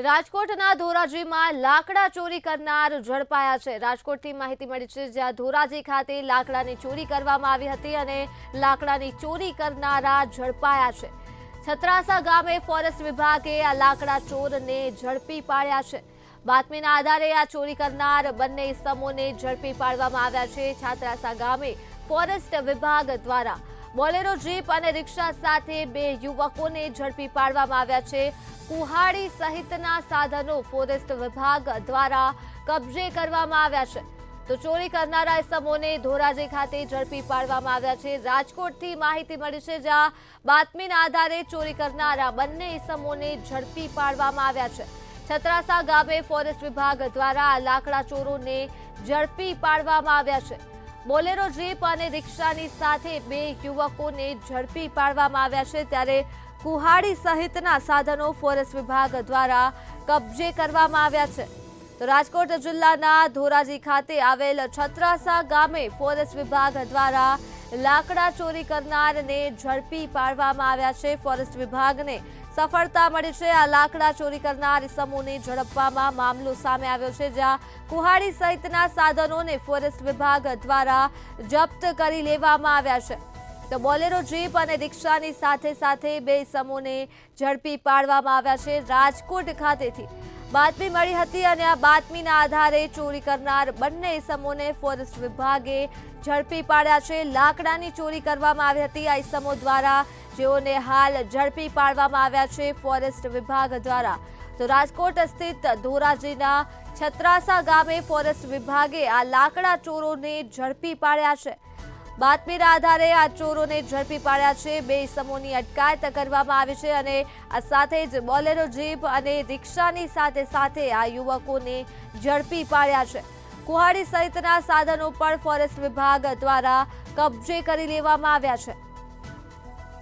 રાજકોટના ધોરાજીમાં લાકડા ચોરી કરનાર ઝડપાયા છે। રાજકોટથી માહિતી મળી છે, જ્યાં ધોરાજી ખાતે લાકડાની ચોરી કરવામાં આવી હતી અને લાકડાની ચોરી કરનારા ઝડપાયા છે। છત્રાસા ગામે ફોરેસ્ટ વિભાગે આ લાકડા ચોરને ઝડપી પાડ્યા છે। બાતમીના આધારે આ ચોરી કરનાર બંને ઇસમોને ઝડપી પાડવામાં આવ્યા છે। છત્રાસા ગામે ફોરેસ્ટ વિભાગ દ્વારા બોલેરો જીપ અને રિક્ષા સાથે બે યુવકોને ઝડપી પાડવામાં આવ્યા છે। કુહાડી સહિતના સાધનો ફોરેસ્ટ વિભાગ દ્વારા કબજે કરવામાં આવ્યા છે। તો ચોરી કરનારા ઇસમોને ધોરાજી ખાતે ઝડપી પાડવામાં આવ્યા છે। રાજકોટથી માહિતી મળી છે, જ્યાં બાતમીના આધારે ચોરી કરનારા બંને ઇસમોને ઝડપી પાડવામાં આવ્યા છે। છત્રાસા ગામે ફોરેસ્ટ વિભાગ દ્વારા લાકડા ચોરોને ઝડપી પાડવામાં આવ્યા છે। બોલેરો જીપ અને રિક્ષાની સાથે બે યુવકોને ઝડપી પાડવામાં આવ્યા છે, ત્યારે કુહાડી સહિતના સાધનો ફોરેસ્ટ વિભાગ દ્વારા કબજે કરવામાં આવ્યા છે। તો રાજકોટ જિલ્લાના ધોરાજી ખાતે આવેલ છત્રાસા ગામે ફોરેસ્ટ વિભાગ દ્વારા લાકડા ચોરી કરનારને ઝડપી પાડવામાં આવ્યા છે। ફોરેસ્ટ વિભાગને સફળતા મળી છે। આ લાકડા ચોરી કરનાર ઇસમોને ઝડપવામાં મામલો સામે આવ્યો છે, જ્યાં કુહાડી સહિતના સાધનોને ફોરેસ્ટ વિભાગ દ્વારા જપ્ત કરી લેવામાં આવ્યા છે। તો બોલેરો જીપ અને રિક્ષાની સાથે બે ઇસમોને ઝડપી પાડવામાં આવ્યા છે। રાજકોટ ખાતેથી બાતમી મળી હતી અને આ બાતમીના આધારે ચોરી કરનાર બંને ઇસમોને ફોરેસ્ટ વિભાગે ઝડપી પાડ્યા છે। લાકડાની ચોરી કરવામાં આવી હતી આ ઇસમો દ્વારા, જેઓને હાલ ઝડપી પાડવામાં આવ્યા છે ફોરેસ્ટ વિભાગ દ્વારા। તો રાજકોટ સ્થિત ધોરાજીના છત્રાસા ગામે ફોરેસ્ટ વિભાગે આ લાકડા ચોરોને ઝડપી પાડ્યા છે। બાતમીના આધારે આ ચોરોને ઝડપી પાડ્યા છે। બે ઇસમોની અટકાયત કરવામાં આવી છે અને આ સાથે જ બોલેરો જીપ અને રિક્ષાની સાથે આ યુવકોને ઝડપી પાડ્યા છે। કુહાડી સહિતના સાધનો પણ ફોરેસ્ટ વિભાગ દ્વારા કબજે કરી લેવામાં આવ્યા છે।